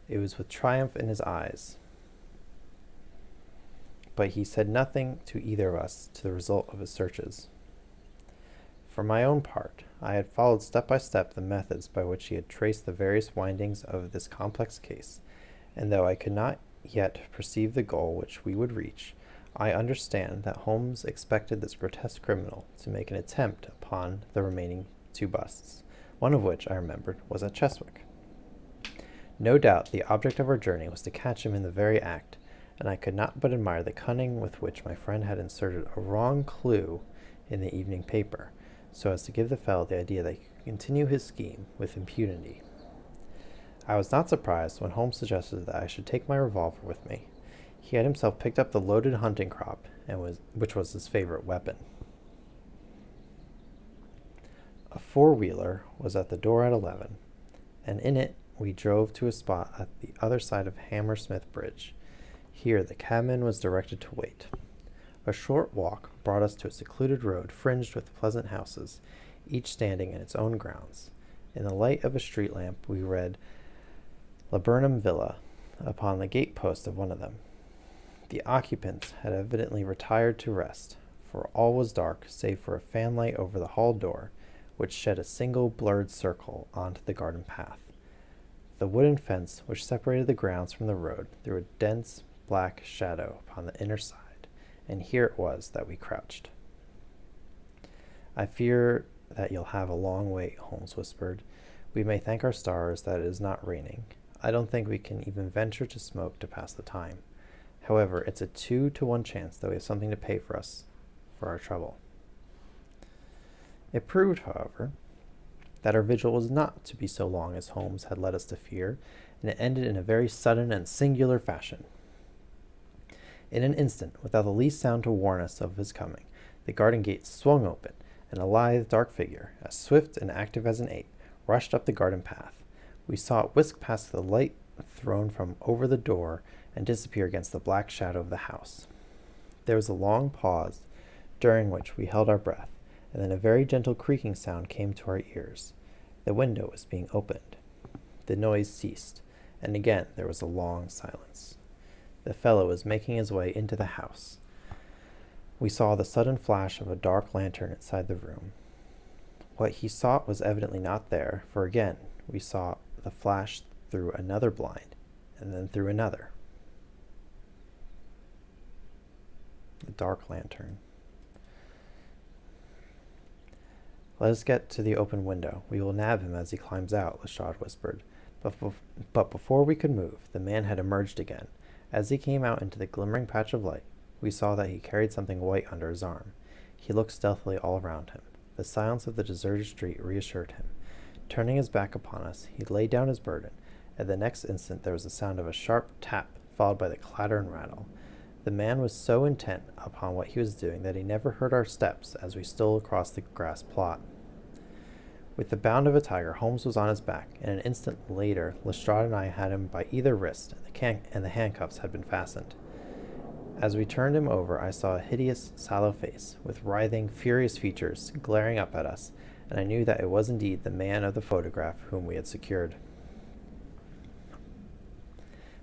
it was with triumph in his eyes. But he said nothing to either of us to the result of his searches. For my own part, I had followed step by step the methods by which he had traced the various windings of this complex case, and though I could not yet perceive the goal which we would reach, I understand that Holmes expected this grotesque criminal to make an attempt upon the remaining 2 busts, one of which, I remembered, was at Cheswick. No doubt the object of our journey was to catch him in the very act, and I could not but admire the cunning with which my friend had inserted a wrong clue in the evening paper, so as to give the fellow the idea that he could continue his scheme with impunity. I was not surprised when Holmes suggested that I should take my revolver with me. He had himself picked up the loaded hunting crop, which was his favorite weapon. A 4-wheeler was at the door at 11, and in it we drove to a spot at the other side of Hammersmith Bridge. Here the cabman was directed to wait. A short walk brought us to a secluded road fringed with pleasant houses, each standing in its own grounds. In the light of a street lamp we read Laburnum Villa upon the gate-post of one of them. The occupants had evidently retired to rest, for all was dark save for a fanlight over the hall door, which shed a single blurred circle onto the garden path. The wooden fence which separated the grounds from the road threw a dense black shadow upon the inner side, and here it was that we crouched. I fear that you'll have a long wait, Holmes whispered. We may thank our stars that it is not raining. I don't think we can even venture to smoke to pass the time. However, it's a 2-1 chance that we have something to pay for us for our trouble. It proved, however, that our vigil was not to be so long as Holmes had led us to fear, and it ended in a very sudden and singular fashion. In an instant, without the least sound to warn us of his coming, the garden gate swung open, and a lithe, dark figure, as swift and active as an ape, rushed up the garden path. We saw it whisk past the light thrown from over the door and disappear against the black shadow of the house. There was a long pause, during which we held our breath, and then a very gentle creaking sound came to our ears. The window was being opened. The noise ceased, and again there was a long silence. The fellow was making his way into the house. We saw the sudden flash of a dark lantern inside the room. What he sought was evidently not there, for again we saw the flash through another blind, and then through another. The dark lantern. Let us get to the open window. We will nab him as he climbs out, Lestrade whispered. But before we could move, the man had emerged again. As he came out into the glimmering patch of light, we saw that he carried something white under his arm. He looked stealthily all around him. The silence of the deserted street reassured him. Turning his back upon us, he laid down his burden. At the next instant there was the sound of a sharp tap, followed by the clatter and rattle. The man was so intent upon what he was doing that he never heard our steps as we stole across the grass plot. With the bound of a tiger, Holmes was on his back, and an instant later Lestrade and I had him by either wrist, and the handcuffs had been fastened. As we turned him over, I saw a hideous, sallow face, with writhing, furious features, glaring up at us, and I knew that it was indeed the man of the photograph whom we had secured.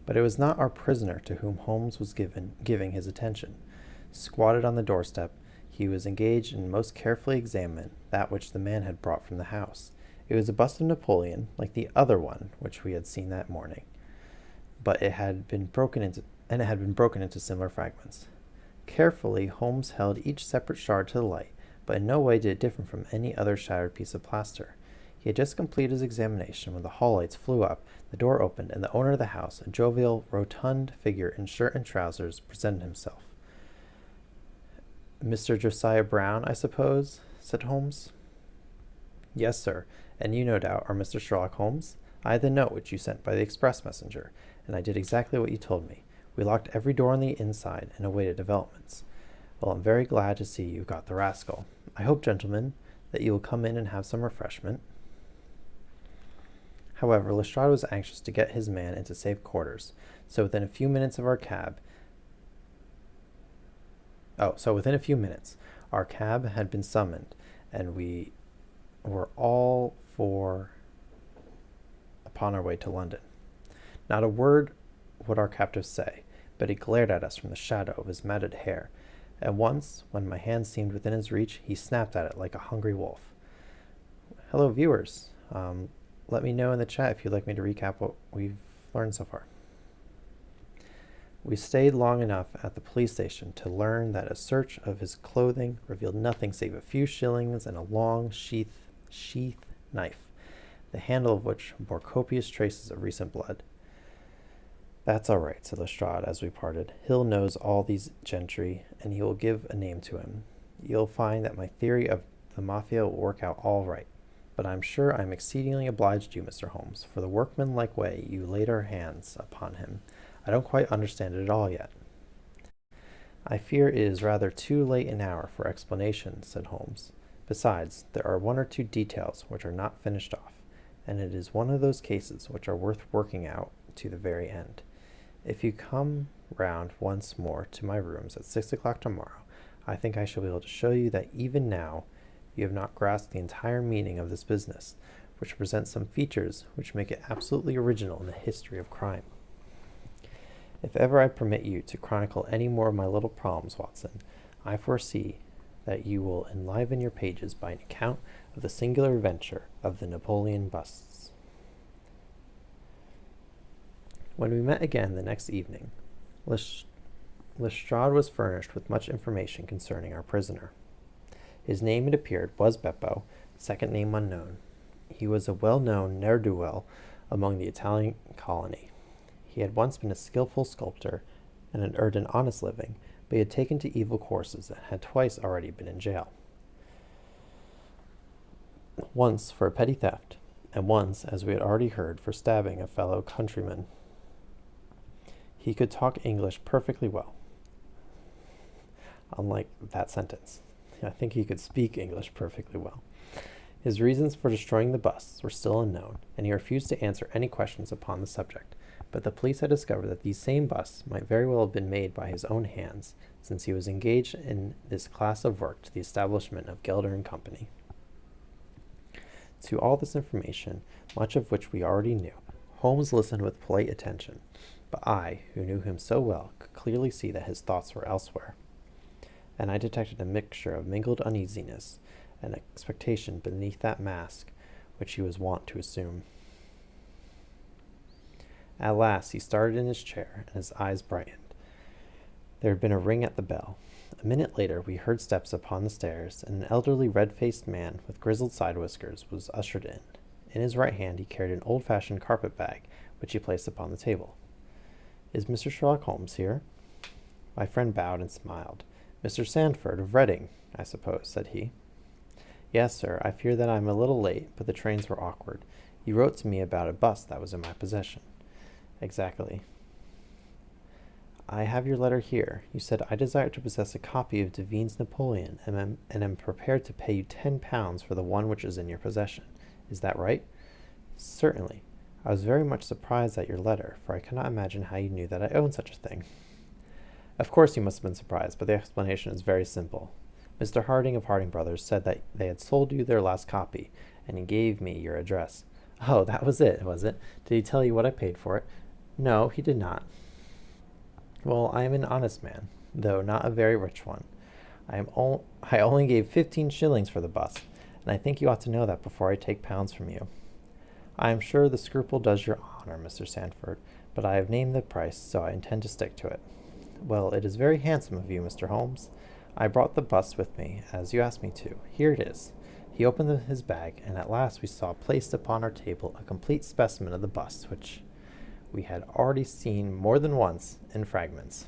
But it was not our prisoner to whom Holmes was giving his attention. Squatted on the doorstep, he was engaged in most carefully examining that which the man had brought from the house. It was a bust of Napoleon, like the other one which we had seen that morning, but it had been broken into similar fragments. Carefully, Holmes held each separate shard to the light, but in no way did it differ from any other shattered piece of plaster. He had just completed his examination when the hall lights flew up, the door opened, and the owner of the house, a jovial, rotund figure in shirt and trousers, presented himself. "Mr. Josiah Brown, I suppose?" said Holmes. "Yes, sir, and you, no doubt, are Mr. Sherlock Holmes? I had the note which you sent by the express messenger, and I did exactly what you told me. We locked every door on the inside and awaited developments. Well, I'm very glad to see you got the rascal. I hope, gentlemen, that you will come in and have some refreshment." However, Lestrade was anxious to get his man into safe quarters, so within a few minutes, our cab had been summoned, and we were all four upon our way to London. Not a word would our captive say, but he glared at us from the shadow of his matted hair, and once, when my hand seemed within his reach, he snapped at it like a hungry wolf. Hello, viewers. Let me know in the chat if you'd like me to recap what we've learned so far. We stayed long enough at the police station to learn that a search of his clothing revealed nothing save a few shillings and a long sheath knife, the handle of which bore copious traces of recent blood. "That's all right," said Lestrade as we parted. "Hill knows all these gentry, and he will give a name to him. You'll find that my theory of the mafia will work out all right. But I'm sure I'm exceedingly obliged to you, Mr. Holmes, for the workmanlike way you laid our hands upon him. I don't quite understand it at all yet." "I fear it is rather too late an hour for explanation," said Holmes. "Besides, there are one or two details which are not finished off, and it is one of those cases which are worth working out to the very end. If you come round once more to my rooms at 6 o'clock tomorrow, I think I shall be able to show you that even now you have not grasped the entire meaning of this business, which presents some features which make it absolutely original in the history of crime. If ever I permit you to chronicle any more of my little problems, Watson, I foresee that you will enliven your pages by an account of the singular adventure of the Napoleon busts." When we met again the next evening, Lestrade was furnished with much information concerning our prisoner. His name, it appeared, was Beppo, second name unknown. He was a well-known ne'er-do-well among the Italian colony. He had once been a skillful sculptor and had earned an honest living, but he had taken to evil courses and had twice already been in jail. Once for a petty theft, and once, as we had already heard, for stabbing a fellow countryman. He could talk English perfectly well. Unlike that sentence. I think he could speak English perfectly well. His reasons for destroying the busts were still unknown, and he refused to answer any questions upon the subject, but the police had discovered that these same busts might very well have been made by his own hands, since he was engaged in this class of work to the establishment of Gelder and Company. To all this information, much of which we already knew, Holmes listened with polite attention, but I, who knew him so well, could clearly see that his thoughts were elsewhere, and I detected a mixture of mingled uneasiness and expectation beneath that mask which he was wont to assume. At last he started in his chair, and his eyes brightened. There had been a ring at the bell. A minute later we heard steps upon the stairs, and an elderly red-faced man with grizzled side whiskers was ushered in. In his right hand he carried an old-fashioned carpet bag, which he placed upon the table. "Is Mr. Sherlock Holmes here?" My friend bowed and smiled. "Mr. Sandford, of Reading, I suppose," said he. "Yes, sir. I fear that I am a little late, but the trains were awkward. You wrote to me about a bust that was in my possession." "Exactly." "I have your letter here. You said I desire to possess a copy of Devine's Napoleon, and am prepared to pay you £10 for the one which is in your possession. Is that right?" "Certainly. I was very much surprised at your letter, for I cannot imagine how you knew that I owned such a thing." "Of course you must have been surprised, but the explanation is very simple. Mr. Harding of Harding Brothers said that they had sold you their last copy, and he gave me your address." "Oh, that was it, was it? Did he tell you what I paid for it?" "No, he did not." "Well, I am an honest man, though not a very rich one. I only gave 15 shillings for the bust, and I think you ought to know that before I take pounds from you." "I am sure the scruple does your honor, Mr. Sandford, but I have named the price, so I intend to stick to it." "Well, it is very handsome of you, Mr. Holmes. I brought the bust with me, as you asked me to. Here it is." He opened his bag, and at last we saw placed upon our table a complete specimen of the bust, which we had already seen more than once in fragments.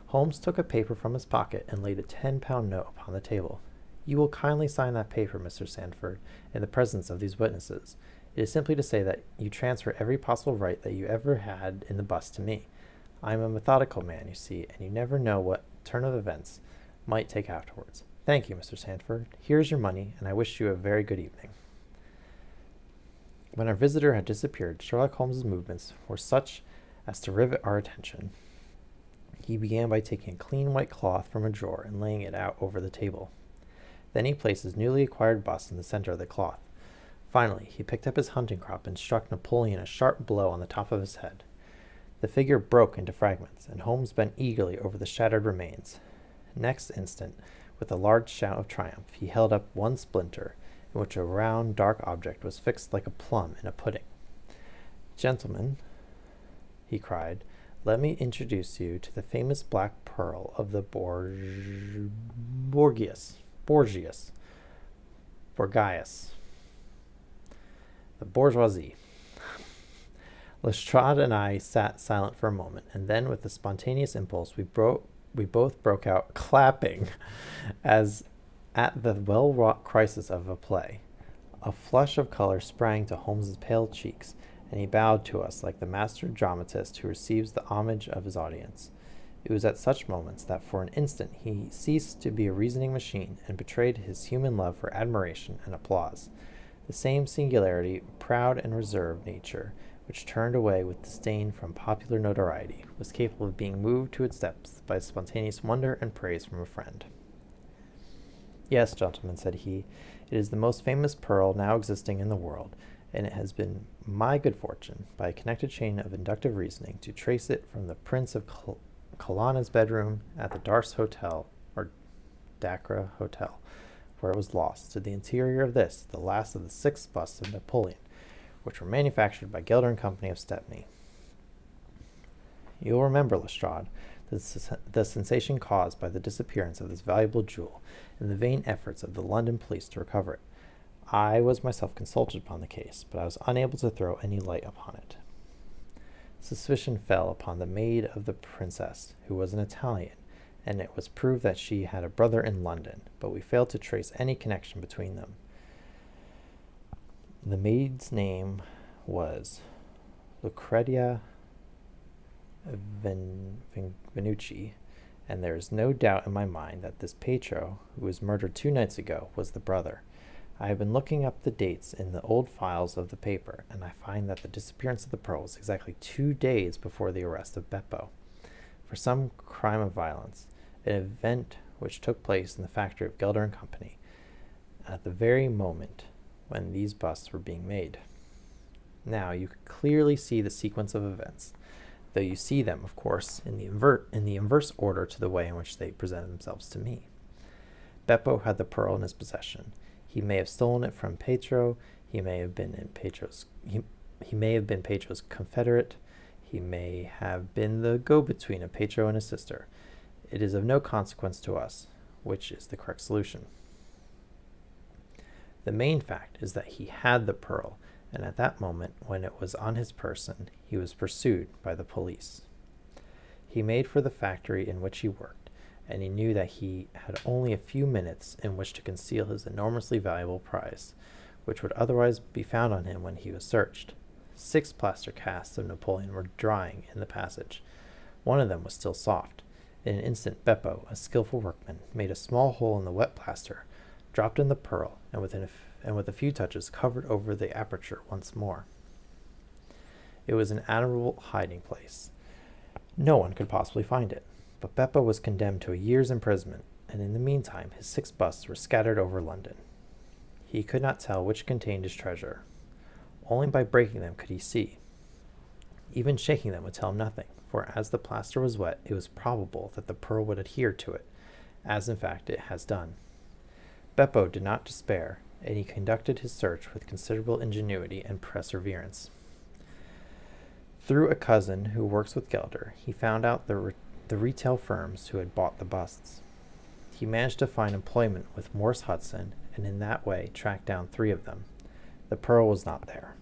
Holmes took a paper from his pocket and laid a £10 note upon the table. "You will kindly sign that paper, Mr. Sandford, in the presence of these witnesses. It is simply to say that you transfer every possible right that you ever had in the bust to me. I am a methodical man, you see, and you never know what turn of events might take afterwards. Thank you, Mr. Sandford. Here is your money, and I wish you a very good evening." When our visitor had disappeared, Sherlock Holmes's movements were such as to rivet our attention. He began by taking a clean white cloth from a drawer and laying it out over the table. Then he placed his newly acquired bust in the center of the cloth. Finally, he picked up his hunting crop and struck Napoleon a sharp blow on the top of his head. The figure broke into fragments, and Holmes bent eagerly over the shattered remains. Next instant, with a large shout of triumph, he held up one splinter, in which a round, dark object was fixed like a plum in a pudding. "Gentlemen," he cried, "let me introduce you to the famous black pearl of the Borgias, the bourgeoisie." Lestrade and I sat silent for a moment, and then, with a spontaneous impulse, we both broke out clapping, as at the well-wrought crisis of a play. A flush of color sprang to Holmes's pale cheeks, and he bowed to us like the master dramatist who receives the homage of his audience. It was at such moments that for an instant he ceased to be a reasoning machine and betrayed his human love for admiration and applause. The same singularity, proud and reserved nature, which turned away with disdain from popular notoriety, was capable of being moved to its depths by spontaneous wonder and praise from a friend. "Yes, gentlemen," said he, "it is the most famous pearl now existing in the world, and it has been my good fortune, by a connected chain of inductive reasoning, to trace it from the Prince of Colonna's bedroom at the Dacre Hotel, where it was lost, to the interior of this, the last of the 6 busts of Napoleon, which were manufactured by Gelder and Company of Stepney. You will remember, Lestrade, the sensation caused by the disappearance of this valuable jewel, and the vain efforts of the London police to recover it. I was myself consulted upon the case, but I was unable to throw any light upon it. Suspicion fell upon the maid of the princess, who was an Italian, and it was proved that she had a brother in London, but we failed to trace any connection between them. The maid's name was Lucretia Venucci, and there is no doubt in my mind that this Pietro, who was murdered 2 nights ago, was the brother. I have been looking up the dates in the old files of the paper, and I find that the disappearance of the pearl was exactly 2 days before the arrest of Beppo for some crime of violence, an event which took place in the factory of Gelder and Company at the very moment when these busts were being made. Now you can clearly see the sequence of events, though you see them, of course, in the inverse order to the way in which they presented themselves to me. Beppo had the pearl in his possession. He may have stolen it from Petro. He may have been Petro's confederate. He may have been the go-between of Petro and his sister. It is of no consequence to us which is the correct solution. The main fact is that he had the pearl, and at that moment, when it was on his person, he was pursued by the police. He made for the factory in which he worked, and he knew that he had only a few minutes in which to conceal his enormously valuable prize, which would otherwise be found on him when he was searched. 6 plaster casts of Napoleon were drying in the passage. One of them was still soft. In an instant, Beppo, a skillful workman, made a small hole in the wet plaster, dropped in the pearl, and with a few touches covered over the aperture once more. It was an admirable hiding place. No one could possibly find it, but Beppo was condemned to a year's imprisonment, and in the meantime his 6 busts were scattered over London. He could not tell which contained his treasure. Only by breaking them could he see. Even shaking them would tell him nothing, for as the plaster was wet, it was probable that the pearl would adhere to it, as in fact it has done. Beppo did not despair, and he conducted his search with considerable ingenuity and perseverance. Through a cousin who works with Gelder, he found out the retail firms who had bought the busts. He managed to find employment with Morse Hudson, and in that way tracked down 3 of them. The pearl was not there.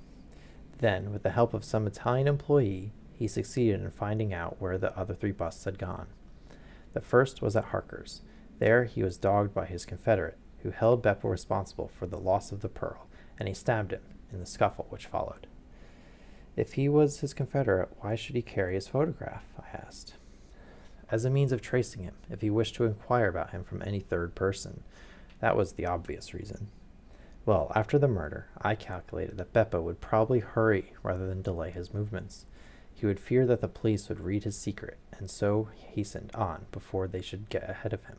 Then, with the help of some Italian employee, he succeeded in finding out where the other 3 busts had gone. The first was at Harker's. There he was dogged by his confederate, who held Beppo responsible for the loss of the pearl, and he stabbed him in the scuffle which followed. If he was his confederate, why should he carry his photograph? I asked. As a means of tracing him, if he wished to inquire about him from any third person. That was the obvious reason. Well, after the murder, I calculated that Beppo would probably hurry rather than delay his movements. He would fear that the police would read his secret, and so hastened on before they should get ahead of him.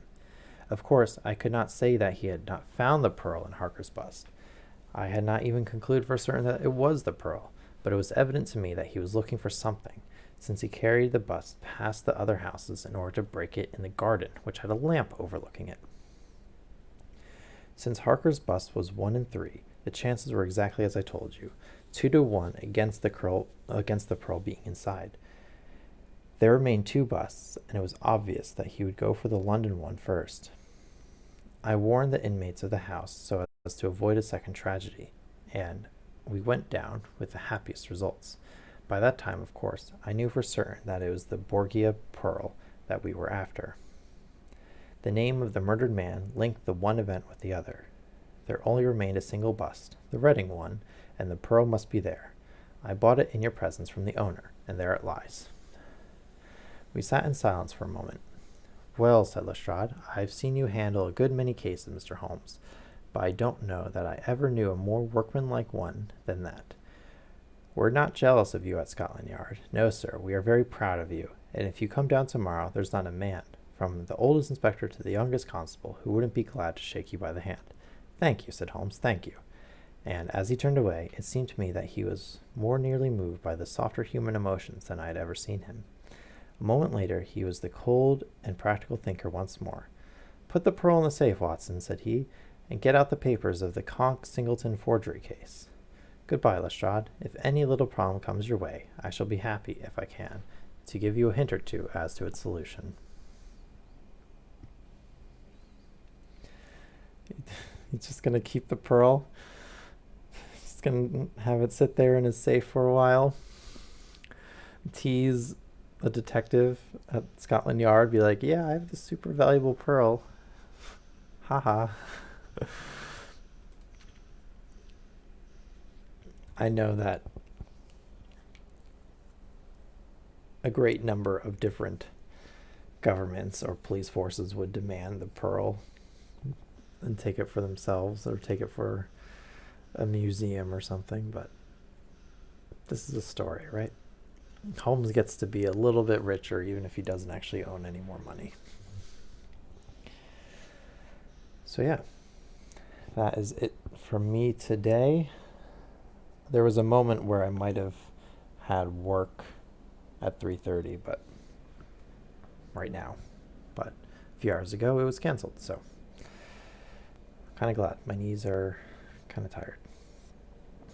Of course, I could not say that he had not found the pearl in Harker's bust. I had not even concluded for certain that it was the pearl, but it was evident to me that he was looking for something, since he carried the bust past the other houses in order to break it in the garden, which had a lamp overlooking it. Since Harker's bust was 1 in 3, the chances were exactly as I told you, 2 to 1 against the pearl being inside. There remained 2 busts, and it was obvious that he would go for the London one first. I warned the inmates of the house so as to avoid a second tragedy, and we went down with the happiest results. By that time, of course, I knew for certain that it was the Borgia pearl that we were after. The name of the murdered man linked the one event with the other. There only remained a single bust, the Reading one, and the pearl must be there. I bought it in your presence from the owner, and there it lies. We sat in silence for a moment. Well, said Lestrade, I've seen you handle a good many cases, Mr. Holmes, but I don't know that I ever knew a more workmanlike one than that. We're not jealous of you at Scotland Yard. No, sir, we are very proud of you, and if you come down tomorrow, there's not a man, from the oldest inspector to the youngest constable, who wouldn't be glad to shake you by the hand. Thank you, said Holmes, thank you. And as he turned away, it seemed to me that he was more nearly moved by the softer human emotions than I had ever seen him. A moment later, he was the cold and practical thinker once more. Put the pearl in the safe, Watson, said he, and get out the papers of the Conk-Singleton forgery case. Goodbye, Lestrade. If any little problem comes your way, I shall be happy, if I can, to give you a hint or two as to its solution. He's just going to keep the pearl. He's going to have it sit there in his safe for a while. Tease a detective at Scotland Yard. Be like, yeah, I have this super valuable pearl. Haha. I know that a great number of different governments or police forces would demand the pearl and take it for themselves or take it for a museum or something, but this is a story, right? Holmes gets to be a little bit richer even if he doesn't actually own any more money. So yeah, that is it for me today. There was a moment where I might have had work at 3:30, but right now. But a few hours ago it was canceled, so kind of glad. My knees are kind of tired.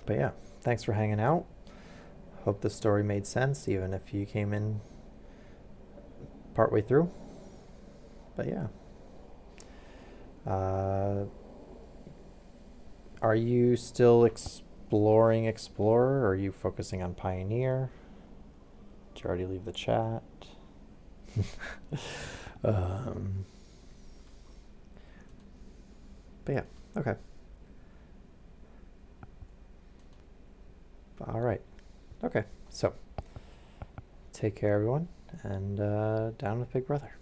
But yeah, thanks for hanging out. Hope the story made sense, even if you came in partway through. But yeah. Are you still exploring Explorer, or are you focusing on Pioneer? Did you already leave the chat? But yeah, okay. All right. Okay, so take care, everyone, and down with Big Brother.